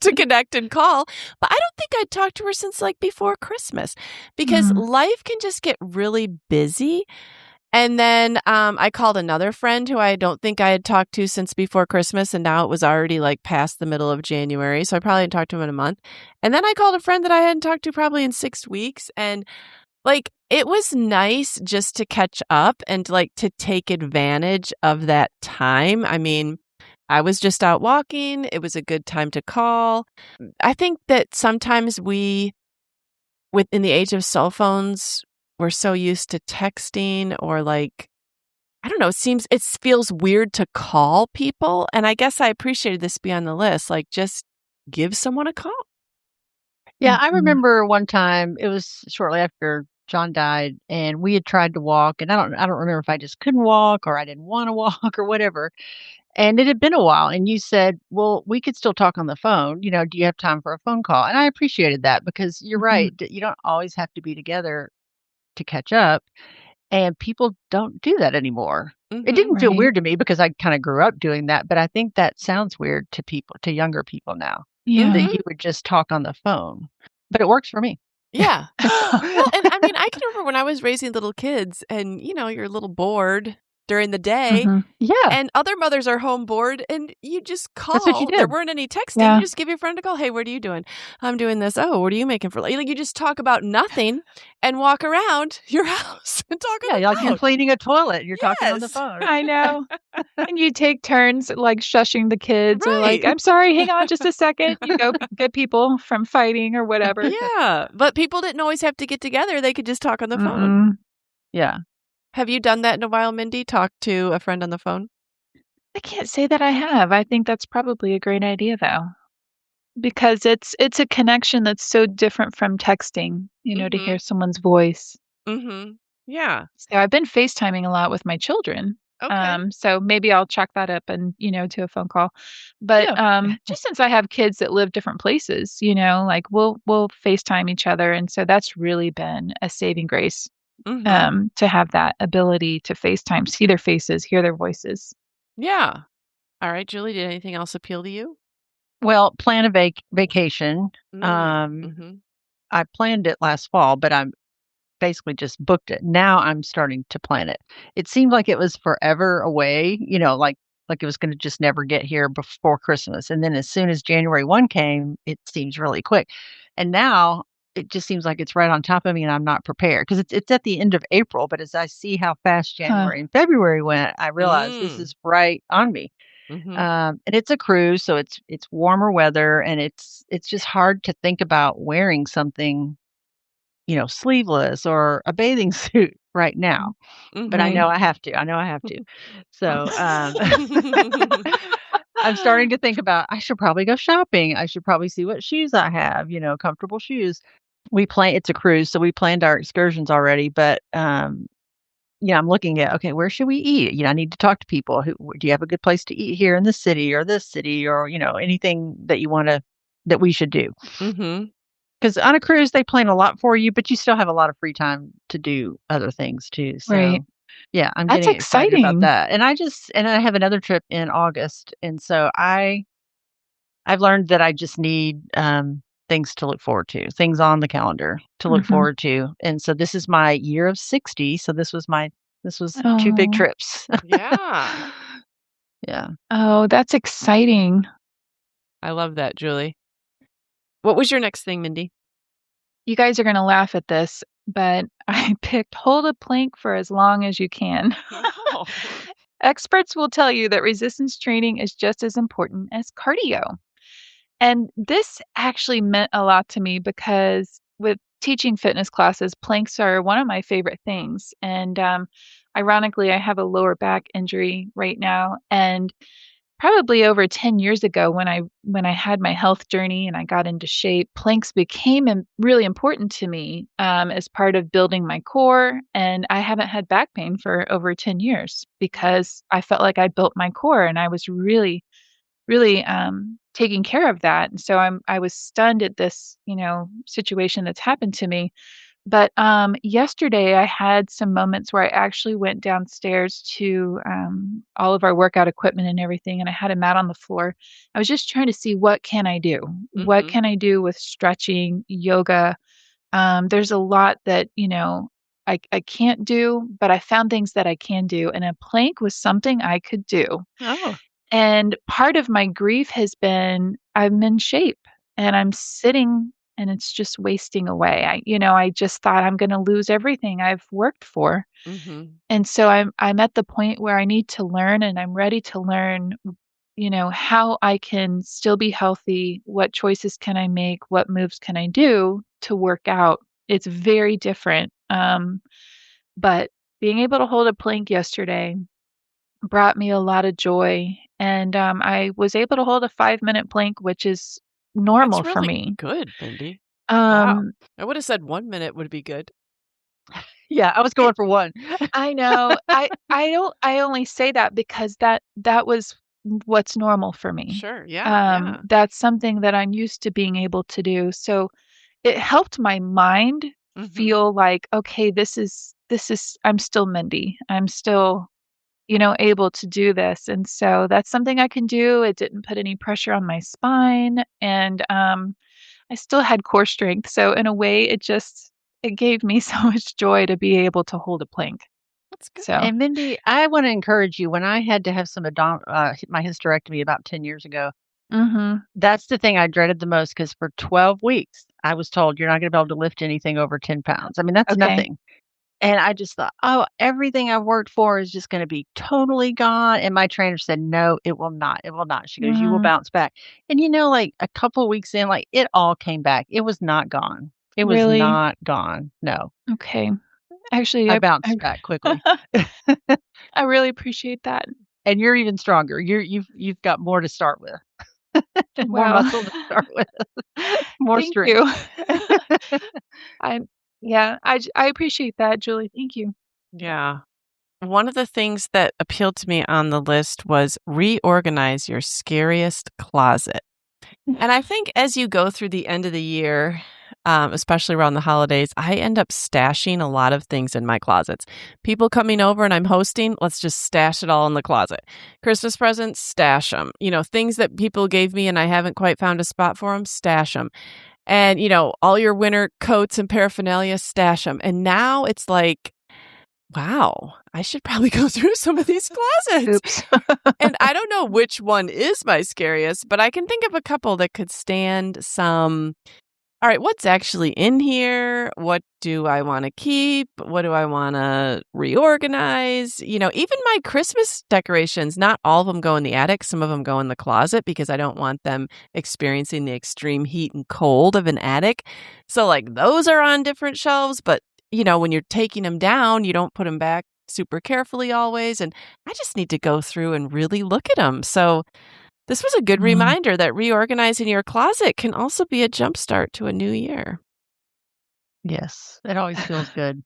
to connect and call. But I don't think I'd talked to her since like before Christmas because Mhm. life can just get really busy. And then I called another friend who I don't think I had talked to since before Christmas. And now it was already like past the middle of January. So I probably hadn't talked to him in a month. And then I called a friend that I hadn't talked to probably in 6 weeks. And like, it was nice just to catch up and, like, to take advantage of that time. I mean, I was just out walking. It was a good time to call. I think that sometimes within the age of cell phones, we're so used to texting or, like, I don't know, it feels weird to call people, and I guess I appreciated this be on the list, like, just give someone a call. Yeah, I Mhm. remember one time, it was shortly after John died, and we had tried to walk, and I don't remember if I just couldn't walk or I didn't wanna walk or whatever, and it had been a while, and you said, "Well, we could still talk on the phone, do you have time for a phone call?" And I appreciated that because you're Mhm. right, you don't always have to be together to catch up, and people don't do that anymore. It Mhm. didn't feel Right. weird to me because I kinda grew up doing that, but I think that sounds weird to younger people now, that Yeah. Mhm. you would just talk on the phone, but it works for me. Yeah. Well, and I mean, I can remember when I was raising little kids and, you're a little bored during the day Mhm. Yeah, and other mothers are home bored and you just that's what you call. There did. weren't any texting. You Yeah. just give your friend a call. Hey, what are you doing? I'm doing this. Oh, what are you making for like you just talk about nothing and walk around your house and talk on Yeah, the like you're phone. cleaning a toilet, you're talking on the Yes. phone. I know. And you take turns, like, shushing the kids or like, Right. "I'm sorry, hang on just a second." You go get people from fighting or whatever. Yeah. But people didn't always have to get together. They could just talk on the phone. Mm-mm. Yeah. Have you done that in a while, Mindy? Talk to a friend on the phone? I can't say that I have. I think that's probably a great idea, though, because it's a connection that's so different from texting, to Mm-hmm. hear someone's voice. Mm-hmm. Yeah. So I've been FaceTiming a lot with my children. Okay. So maybe I'll chalk that up and, to a phone call. But Yeah. just since I have kids that live different places, like we'll FaceTime each other. And so that's really been a saving grace Mm-hmm. to have that ability to FaceTime, see their faces, hear their voices. Yeah. All right, Julie, did anything else appeal to you? Well, plan a vacation. Mm. Mhm. I planned it last fall, but I'm basically just booked it. Now I'm starting to plan it. It seemed like it was forever away, like it was gonna just never get here before Christmas, and then as soon as January 1 came, it seems really quick. And now it just seems like it's right on top of me and I'm not prepared because it's at the end of April, but as I see how fast Huh. January and February went, I realize this Mm. is right on me. Mhm. And it's a cruise, so it's warmer weather, and it's just hard to think about wearing something, sleeveless or a bathing suit right now, but I Right. know I have to. I know I have to. So, I'm starting to think about I should probably go shopping. I should probably see what shoes I have, comfortable shoes. It's a cruise, so we planned our excursions already, but, yeah, I'm looking at, okay, where should we eat? I need to talk to people do you have a good place to eat here in this city or this city or, anything that that we should do? Mhm. Because on a cruise, they plan a lot for you, but you still have a lot of free time to do other things too. Right. So, yeah, I'm That's getting excited about exciting. that. And I have another trip in August, and so I've learned that I just need things to look forward to, things on the calendar to look Mhm. forward to. And so this is my year of 60. So this was two big Oh. trips. Yeah. Yeah. Oh, that's exciting. I love that, Julie. What was your next thing, Mindy? You guys are gonna laugh at this, but I picked hold a plank for as long as you can. Oh. Experts will tell you that resistance training is just as important as cardio. And this actually meant a lot to me because with teaching fitness classes, planks are one of my favorite things. And ironically, I have a lower back injury right now. And probably over 10 years ago when I had my health journey and I got into shape, planks became really important to me as part of building my core. And I haven't had back pain for over 10 years because I felt like I built my core and I was really taking care of that. And so I was stunned at this, situation that's happened to me. But yesterday, I had some moments where I actually went downstairs to all of our workout equipment and everything, and I had a mat on the floor. I was just trying to see what can I do? What Mhm. can I do with stretching, yoga? There's a lot that I can't do, but I found things that I can do, and a plank was something I could do. Oh. And part of my grief has been I'm in shape and I'm sitting and it's just wasting away. I just thought I'm going to lose everything I've worked for. Mhm. And so I'm at the point where I need to learn and I'm ready to learn, how I can still be healthy, what choices can I make, what moves can I do to work out. It's very different. But being able to hold a plank yesterday brought me a lot of joy, and, I was able to hold a 5-minute plank, which is That's normal for really me. good, Mindy. Wow. Um, I would have said 1 minute would be good. Yeah, I was it going for one. I know. I only say that because that was what's normal for me. Sure. Yeah. Yeah. That's something that I'm used to being able to do, so it helped my mind Mhm. feel like, "Okay, this is I'm still Mindy. I'm still able to do this. And so that's something I can do. It didn't put any pressure on my spine and I still had core strength. So in a way it gave me so much joy to be able to hold a plank. That's good. So, And Mindy, I want to encourage you. When I had to have my hysterectomy about 10 years ago, mhm. that's the thing I dreaded the most because for 12 weeks, I was told you're not going to be able to lift anything over 10 pounds. I mean, that's Okay. nothing. And I just thought, oh, everything I've worked for is just going to be totally gone. And my trainer said, no, it will not. It will not. She goes, you will Mhm. bounce back. And like a couple of weeks in, like it all came back. It was not gone. It was Really? not gone. No, Okay. Actually, I I bounced back quickly. I really appreciate that. And you're even stronger. You've got more to start with. More Wow. muscle to start with, more Thank strength. you. I yeah, I appreciate that, Julie. Thank you. Yeah. One of the things that appealed to me on the list was reorganize your scariest closet. And I think as you go through the end of the year, especially around the holidays, I end up stashing a lot of things in my closets. People coming over and I'm hosting, let's just stash it all in the closet. Christmas presents, stash them. Things that people gave me and I haven't quite found a spot for them, stash them. And, all your winter coats and paraphernalia, stash them. And now it's like, wow, I should probably go through some of these closets. Oops. And I don't know which one is my scariest, but I can think of a couple that could stand some. All right, what's actually in here? What do I want to keep? What do I want to reorganize? Even my Christmas decorations, not all of them go in the attic. Some of them go in the closet because I don't want them experiencing the extreme heat and cold of an attic. So, those are on different shelves. But, when you're taking them down, you don't put them back super carefully always. And I just need to go through and really look at them. So, this was a good reminder that reorganizing your closet can also be a jumpstart to a new year. Yes, it always feels good.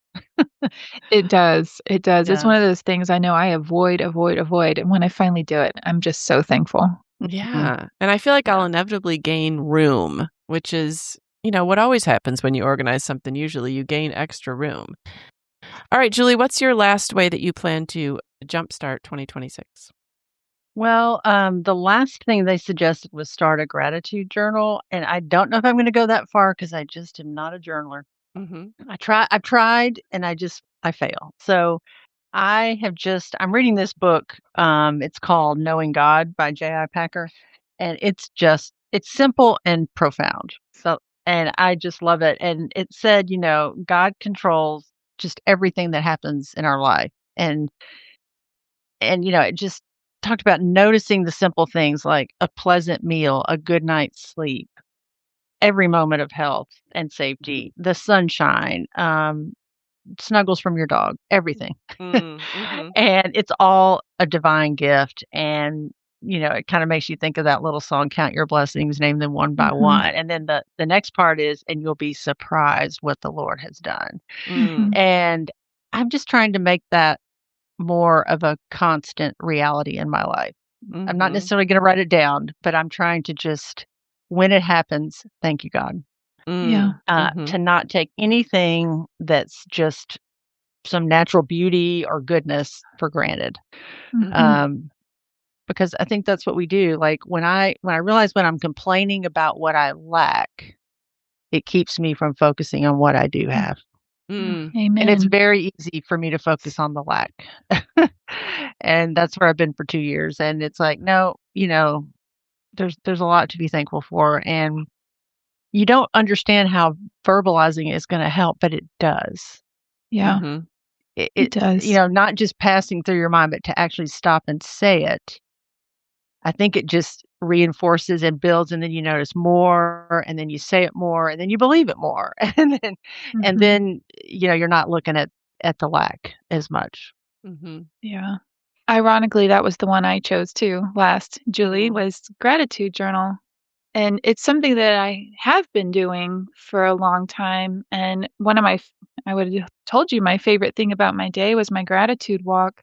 It does. It does. It's Yeah. one of those things I know I avoid, and when I finally do it, I'm just so thankful. Yeah. And I feel like I'll Yeah. inevitably gain room, which is, what always happens when you organize something. Usually you gain extra room. All right, Julie, what's your last way that you plan to jumpstart 2026? Well, the last thing they suggested was start a gratitude journal, and I don't know if I'm gonna go that far because I just am not a journaler. Mm-hmm. I've tried, and I fail. So I'm reading this book. It's called Knowing God by J.I. Packer, and it's simple and profound. So, and I just love it. And it said, God controls just everything that happens in our life, and it just talked about noticing the simple things like a pleasant meal, a good night's sleep, every moment of health and safety, the sunshine, snuggles from your dog, everything. Mm-hmm. And it's all a divine gift. And, it kind of makes you think of that little song, Count Your Blessings, name them one by one. And then the next part is, and you'll be surprised what the Lord has done. Mm-hmm. And I'm just trying to make that more of a constant reality in my life. I'm not necessarily going to write it down, but I'm trying to just, when it happens, thank you, God. Yeah. To not take anything that's just some natural beauty or goodness for granted. Because I think that's what we do. Like when I realize when I'm complaining about what I lack, it keeps me from focusing on what I do have. Mm. Amen. And it's very easy for me to focus on the lack. And that's where I've been for 2 years. And it's like, no, there's a lot to be thankful for. And you don't understand how verbalizing is going to help, but it does. Yeah. Mm-hmm. It does. Not just passing through your mind, but to actually stop and say it. I think it just reinforces and builds, and then you notice more, and then you say it more, and then you believe it more. And then you're not looking at the lack as much. Mm-hmm. Yeah. Ironically, that was the one I chose too last, Julie, was gratitude journal. And it's something that I have been doing for a long time. And one of I would have told you my favorite thing about my day was my gratitude walk.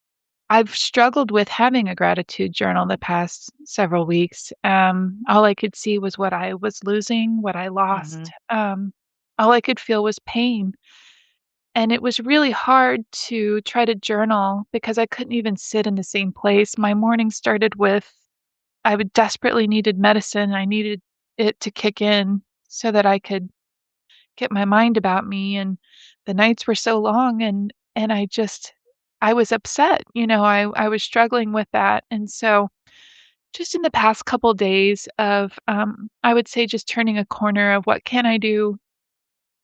I've struggled with having a gratitude journal the past several weeks. All I could see was what I was losing, what I lost. All I could feel was pain. And it was really hard to try to journal because I couldn't even sit in the same place. My morning started with I would desperately needed medicine. I needed it to kick in so that I could get my mind about me, and the nights were so long, and I was upset. I was struggling with that. And so just in the past couple days of I would say just turning a corner of what can I do?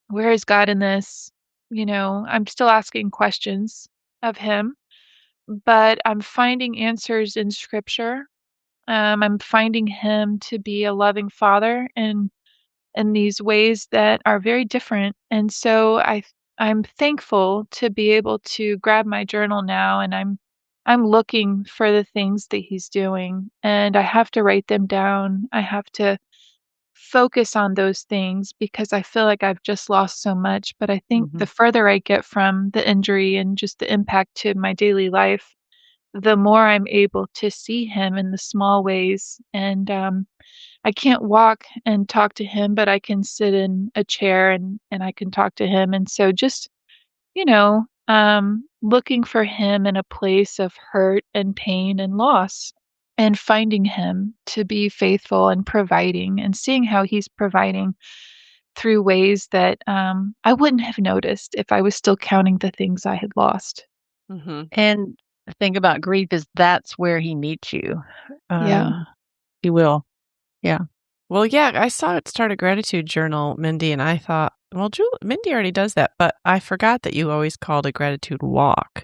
Where is God in this? I'm still asking questions of him, but I'm finding answers in scripture. I'm finding him to be a loving father in these ways that are very different. And so I'm thankful to be able to grab my journal now, and I'm looking for the things that he's doing, and I have to write them down. I have to focus on those things because I feel like I've just lost so much. But I think the further I get from the injury and just the impact to my daily life, the more I'm able to see him in the small ways. And I can't walk and talk to him, but I can sit in a chair and I can talk to him. And so just, looking for him in a place of hurt and pain and loss and finding him to be faithful and providing and seeing how he's providing through ways that I wouldn't have noticed if I was still counting the things I had lost. Mm-hmm. And the thing about grief is that's where he meets you. Yeah. He will. Yeah. Well, yeah, I saw it start a gratitude journal, Mindy, and I thought, well, Mindy already does that, but I forgot that you always called a gratitude walk.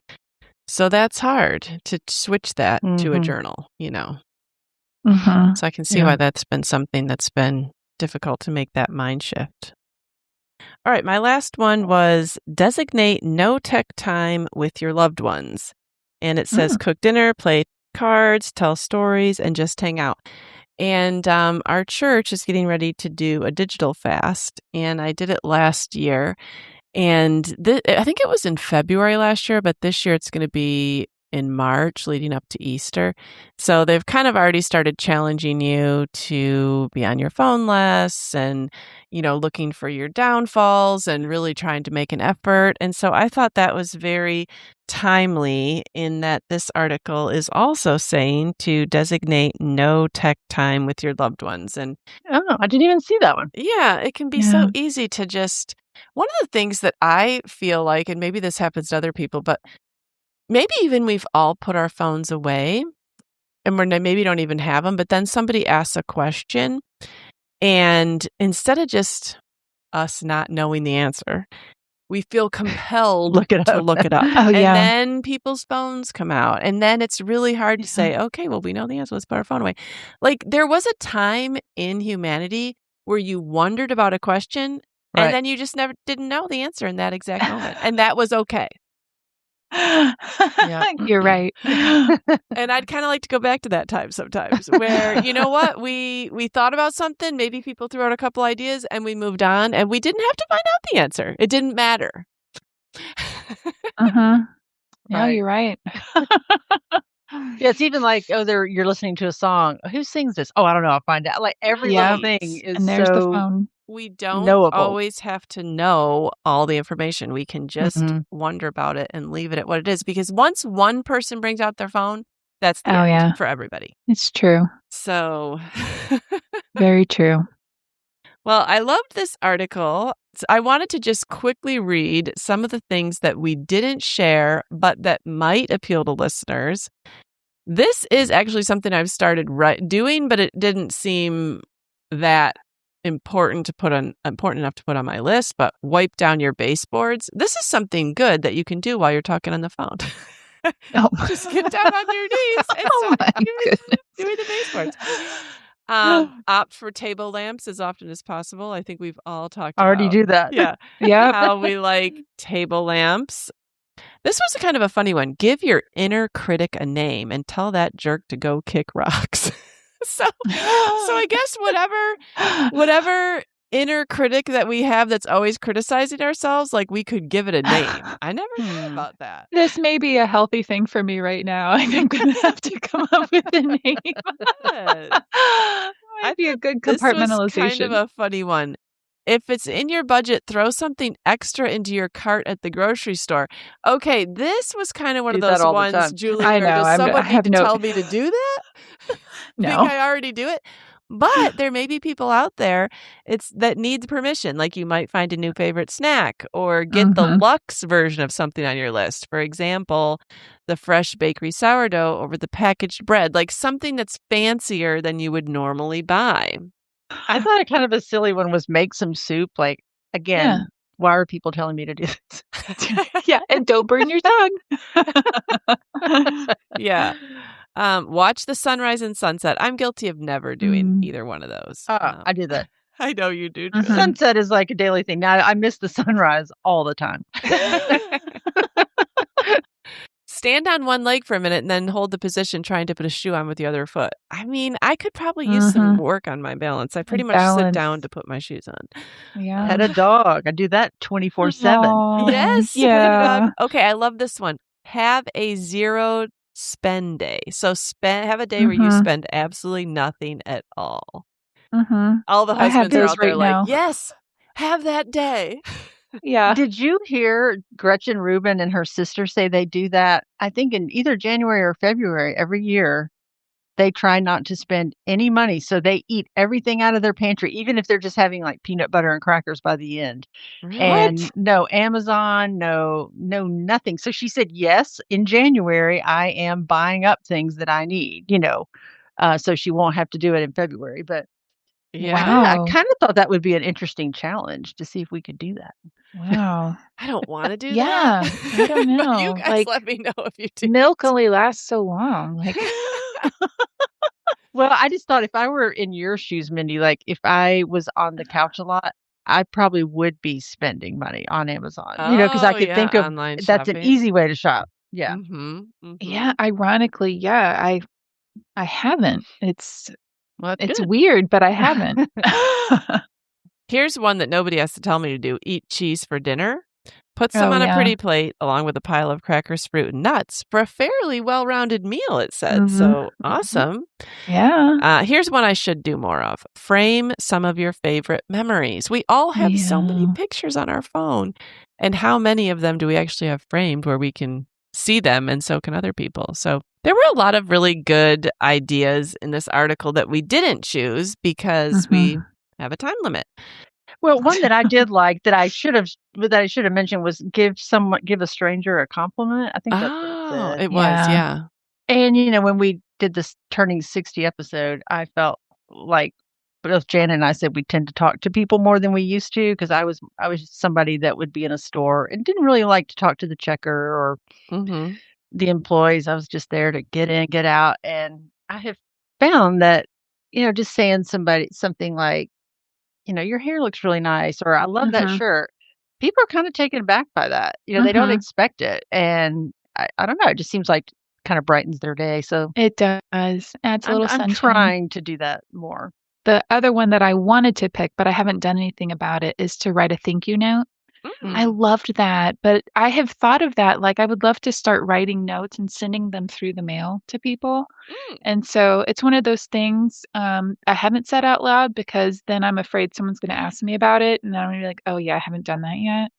So that's hard to switch that to a journal, Mm-hmm. So I can see why that's been something that's been difficult to make that mind shift. All right, my last one was designate no tech time with your loved ones. And it says cook dinner, play cards, tell stories, and just hang out. And our church is getting ready to do a digital fast, and I did it last year. And I think it was in February last year, but this year it's going to be in March leading up to Easter. So they've kind of already started challenging you to be on your phone less and, looking for your downfalls and really trying to make an effort. And so I thought that was very timely in that this article is also saying to designate no tech time with your loved ones. And I didn't even see that one. yeah, it can be so easy to just, one of the things that I feel like, and maybe this happens to other people, but maybe even we've all put our phones away and maybe don't even have them, but then somebody asks a question and instead of just us not knowing the answer, we feel compelled to look it up. Oh, and yeah. then people's phones come out. And then it's really hard to say, okay, well, we know the answer. Let's put our phone away. Like there was a time in humanity where you wondered about a question and then you just didn't know the answer in that exact moment. And that was okay. You're right. And I'd kind of like to go back to that time sometimes where, you know what, we thought about something, maybe people threw out a couple ideas and we moved on and we didn't have to find out the answer. It didn't matter. Yeah, you're right. Yeah, it's even like, you're listening to a song. Who sings this? Oh, I don't know. I'll find out. Like every little thing is and there's the phone. We don't knowable. always have to know all the information. We can just wonder about it and leave it at what it is. Because once one person brings out their phone, that's the end for everybody. It's true. So very true. Well, I loved this article. I wanted to just quickly read some of the things that we didn't share, but that might appeal to listeners. This is actually something I've started doing, but it didn't seem that important enough to put on my list. But wipe down your baseboards. This is something good that you can do while you're talking on the phone. Just get down on your knees and start doing the baseboards. Opt for table lamps as often as possible. I think we've all talked already do that. Yeah. Yeah. How we like table lamps. This was a kind of a funny one. Give your inner critic a name and tell that jerk to go kick rocks. So I guess whatever inner critic that we have that's always criticizing ourselves, like we could give it a name. I never thought about that. This may be a healthy thing for me right now. I think I'm going to have to come up with a name. Yes. Might be a good compartmentalization. This was kind of a funny one. If it's in your budget, throw something extra into your cart at the grocery store. Okay, this was kind of one of those ones, Julie, I know. does someone need to tell me to do that? No. I think I already do it. But there may be people out there that needs permission. Like you might find a new favorite snack or get the luxe version of something on your list. For example, the fresh bakery sourdough over the packaged bread, like something that's fancier than you would normally buy. I thought kind of a silly one was make some soup. Like, again, why are people telling me to do this? Yeah, and don't burn your tongue. Yeah. Watch the sunrise and sunset. I'm guilty of never doing either one of those. I do that. I know you do. Sunset is like a daily thing. Now, I miss the sunrise all the time. Stand on one leg for a minute and then hold the position trying to put a shoe on with the other foot. I mean, I could probably use some work on my balance. I pretty much sit down to put my shoes on. Yeah. Pet a dog. I do that 24/7. Yes. Yeah. Okay, I love this one. Have a 0 spend day. So have a day where you spend absolutely nothing at all. All the I have husbands are those out there right like, now. yes, have that day. Yeah. Did you hear Gretchen Rubin and her sister say they do that? I think in either January or February every year, they try not to spend any money. So they eat everything out of their pantry, even if they're just having like peanut butter and crackers by the end. Really? And no Amazon, no nothing. So she said, yes, in January, I am buying up things that I need, so she won't have to do it in February. But Yeah. I Wow. kind of thought that would be an interesting challenge to see if we could do that. Wow. I don't want to do Yeah. that. I don't But you know. guys Like, let me know if you do. milk only lasts so long. Like, Well, I just thought if I were in your shoes, Mindy, like if I was on the couch a lot, I probably would be spending money on Amazon, because I Oh, could yeah, think of online that's an shopping. easy way to shop. Yeah. yeah, ironically, yeah, I haven't. Well, that's It's good. weird, but I haven't. Here's one that nobody has to tell me to do. Eat cheese for dinner. Put some Oh, on a yeah. pretty plate along with a pile of crackers, fruit, and nuts for a fairly well-rounded meal, it said. So awesome. Yeah. Here's one I should do more of. Frame some of your favorite memories. We all have so many Yeah. pictures on our phone. And how many of them do we actually have framed where we can see them, and so can other people? So there were a lot of really good ideas in this article that we didn't choose because we have a time limit. Well, one that I did like that I should have mentioned was give a stranger a compliment. I think that's what it Oh, said. it was, yeah. And when we did this turning 60 episode, I felt like both Jan and I said we tend to talk to people more than we used to, because I was somebody that would be in a store and didn't really like to talk to the checker or the employees. I was just there to get in, get out, and I have found that just saying something like, your hair looks really nice, or I love that shirt. People are kind of taken aback by that. They don't expect it. And I don't know, it just seems like kind of brightens their day. So It does. Adds a little I'm sunshine. trying to do that more. The other one that I wanted to pick, but I haven't done anything about it, is to write a thank you note. I loved that, but I have thought of that. Like, I would love to start writing notes and sending them through the mail to people. And so it's one of those things I haven't said out loud, because then I'm afraid someone's going to ask me about it. And then I'm going to be like, oh, yeah, I haven't done that yet.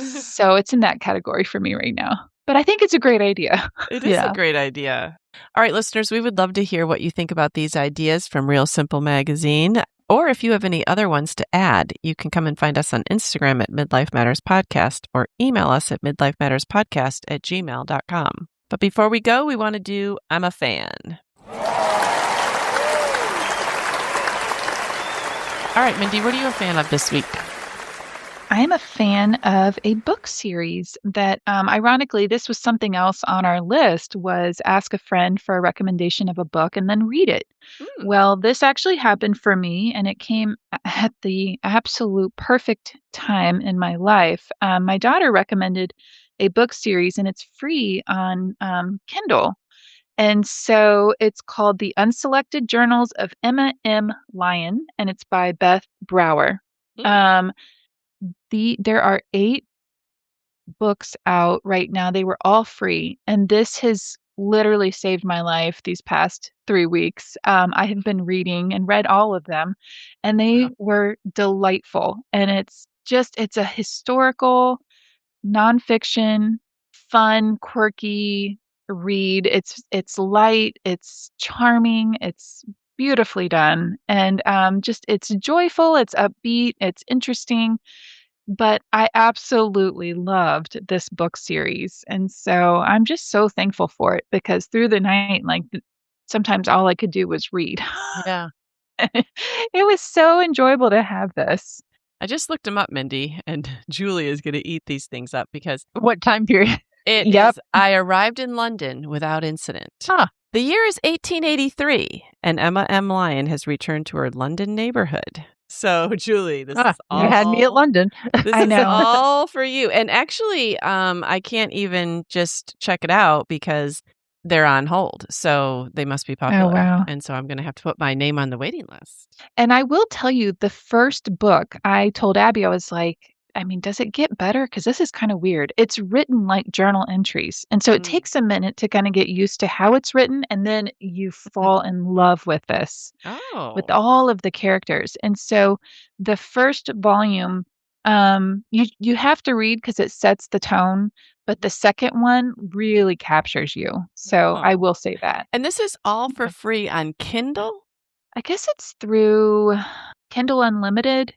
So it's in that category for me right now. But I think it's a great idea. It is a great idea. All right, listeners, we would love to hear what you think about these ideas from Real Simple Magazine. Or if you have any other ones to add, you can come and find us on Instagram at Midlife Matters Podcast, or email us at midlifematterspodcast@gmail.com. But before we go, we want to do I'm a Fan. All right, Mindy, what are you a fan of this week? I am a fan of a book series that, ironically, this was something else on our list, was ask a friend for a recommendation of a book and then read it. Well, this actually happened for me, and it came at the absolute perfect time in my life. My daughter recommended a book series, and it's free on Kindle. And so it's called The Unselected Journals of Emma M. Lyon, and it's by Beth Brower. There are 8 books out right now. They were all free, and this has literally saved my life these past 3 weeks. I have been reading and read all of them, and they were delightful. And it's a historical, nonfiction, fun, quirky read. It's light, it's charming, it's beautifully done, and it's joyful, it's upbeat, it's interesting. But I absolutely loved this book series, and so I'm just so thankful for it, because through the night, like, sometimes all I could do was read. Yeah. It was so enjoyable to have this. I just looked them up, Mindy, and Julie is going to eat these things up because What time period? it is, I arrived in London without incident. The year is 1883, and Emma M. Lyon has returned to her London neighborhood. So, Julie, this is all. You had me at London. This I is know. all for you. And actually, I can't even just check it out because they're on hold. So they must be popular. Oh, wow. And so I'm going to have to put my name on the waiting list. And I will tell you, the first book, I told Abby, I was like, I mean, does it get better? Because this is kind of weird. It's written like journal entries. And so it takes a minute to kind of get used to how it's written. And then you fall in love with this, Oh. with all of the characters. And so the first volume, you have to read because it sets the tone, but the second one really captures you. So I Oh. will say that. And this is all for Okay. free on Kindle? I guess it's through Kindle Unlimited.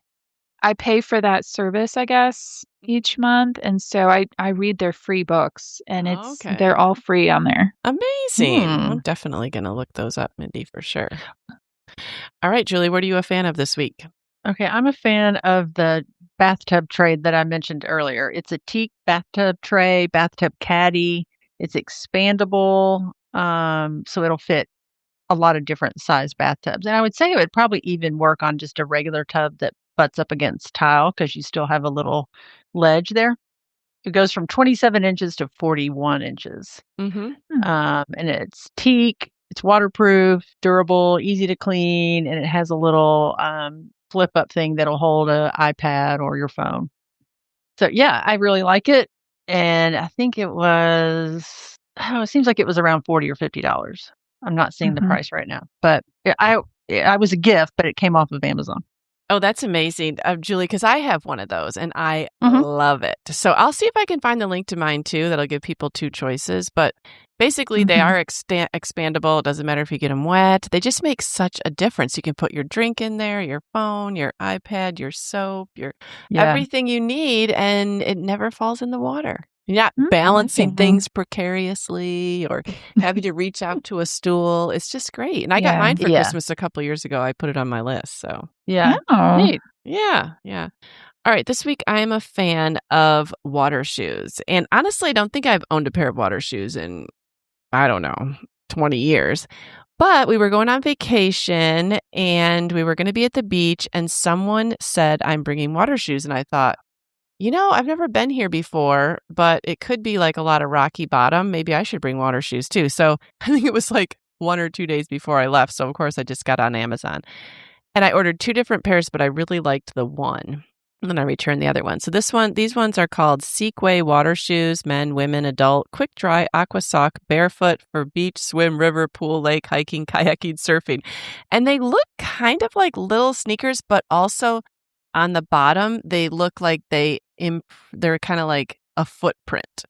I pay for that service, I guess, each month, and so I read their free books, and Okay. they're all free on there. Amazing. Hmm. I'm definitely going to look those up, Mindy, for sure. All right, Julie, what are you a fan of this week? Okay, I'm a fan of the bathtub tray that I mentioned earlier. It's a teak bathtub tray, bathtub caddy. It's expandable, so it'll fit a lot of different size bathtubs. And I would say it would probably even work on just a regular tub that butts up against tile because you still have a little ledge there. It goes from 27 inches to 41 inches. Mm-hmm. And it's teak, it's waterproof, durable, easy to clean, and it has a little flip up thing that'll hold an iPad or your phone. So, yeah, I really like it. And I think it was, it seems like it was around $40 or $50. I'm not seeing the Mhm. price right now, but I was a gift, but it came off of Amazon. Oh, that's amazing, Julie, because I have one of those and I Mhm. love it. So I'll see if I can find the link to mine too. That'll give people two choices. But basically, they Mhm. are expandable. It doesn't matter if you get them wet. They just make such a difference. You can put your drink in there, your phone, your iPad, your soap, your Yeah. everything you need, and it never falls in the water. You're not Mm, balancing mhm. things precariously or having to reach out to a stool. It's just great. And I got Yeah. mine for Yeah. Christmas a couple years ago. I put it on my list. So Yeah. Oh. Neat. yeah. All right, this week I am a fan of water shoes. And honestly, I don't think I've owned a pair of water shoes in, I don't know, 20 years. But we were going on vacation and we were going to be at the beach and someone said, I'm bringing water shoes. And I thought, I've never been here before, but it could be like a lot of rocky bottom. Maybe I should bring water shoes too. So I think it was like 1 or 2 days before I left. So of course I just got on Amazon and I ordered 2 different pairs, but I really liked the one. And then I returned the other one. So these ones are called Sequay water shoes, men, women, adult, quick dry, aqua sock, barefoot for beach, swim, river, pool, lake, hiking, kayaking, surfing. And they look kind of like little sneakers, but also on the bottom, they look like they're kind of like a footprint.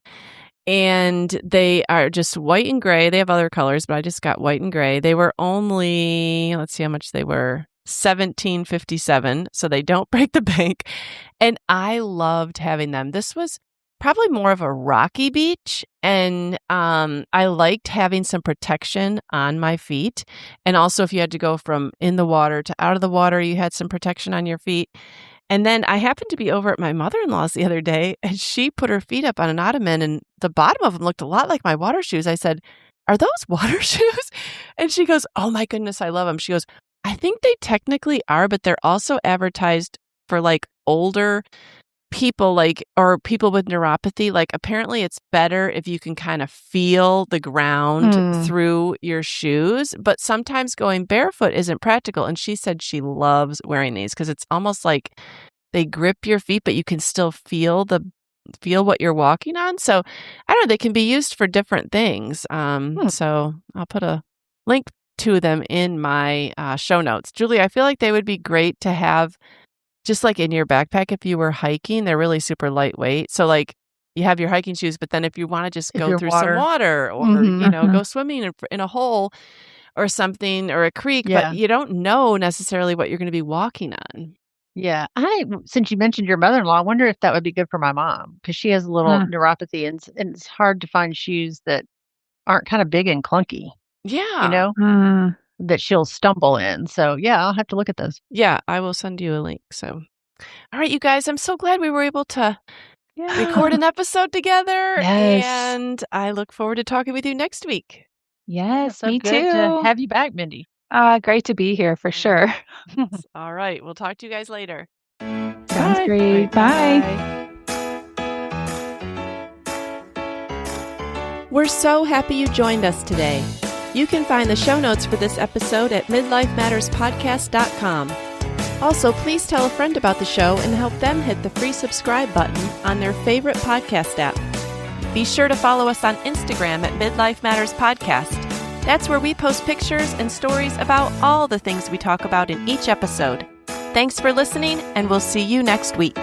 And they are just white and gray. They have other colors, but I just got white and gray. They were only, let's see how much they were, $17.57, so they don't break the bank. And I loved having them. This was probably more of a rocky beach, and I liked having some protection on my feet. And also, if you had to go from in the water to out of the water, you had some protection on your feet. And then I happened to be over at my mother-in-law's the other day, and she put her feet up on an ottoman, and the bottom of them looked a lot like my water shoes. I said, "Are those water shoes?" And she goes, "Oh my goodness, I love them." She goes, "I think they technically are, but they're also advertised for like older people, or people with neuropathy. Like apparently it's better if you can kind of feel the ground through your shoes, but sometimes going barefoot isn't practical." And she said she loves wearing these because it's almost like they grip your feet, but you can still feel what you're walking on. So I don't know, they can be used for different things. So I'll put a link to them in my show notes. Julie, I feel like they would be great to have just like in your backpack if you were hiking. They're really super lightweight. So like you have your hiking shoes, but then if you want to just go through some water or, go swimming in a hole or something or a creek, Yeah. but you don't know necessarily what you're going to be walking on. Yeah. Since you mentioned your mother-in-law, I wonder if that would be good for my mom because she has a little neuropathy and it's hard to find shoes that aren't kind of big and clunky, Yeah. that she'll stumble in. So, yeah, I'll have to look at those. Yeah, I will send you a link. So, all right, you guys, I'm so glad we were able to record an episode together. Yes. And I look forward to talking with you next week. Yes, so me good too. to have you back, Mindy. Great to be here for sure. All right, we'll talk to you guys later. Sounds great. Bye. We're so happy you joined us today. You can find the show notes for this episode at midlifematterspodcast.com. Also, please tell a friend about the show and help them hit the free subscribe button on their favorite podcast app. Be sure to follow us on Instagram at Midlife Matters Podcast. That's where we post pictures and stories about all the things we talk about in each episode. Thanks for listening, and we'll see you next week.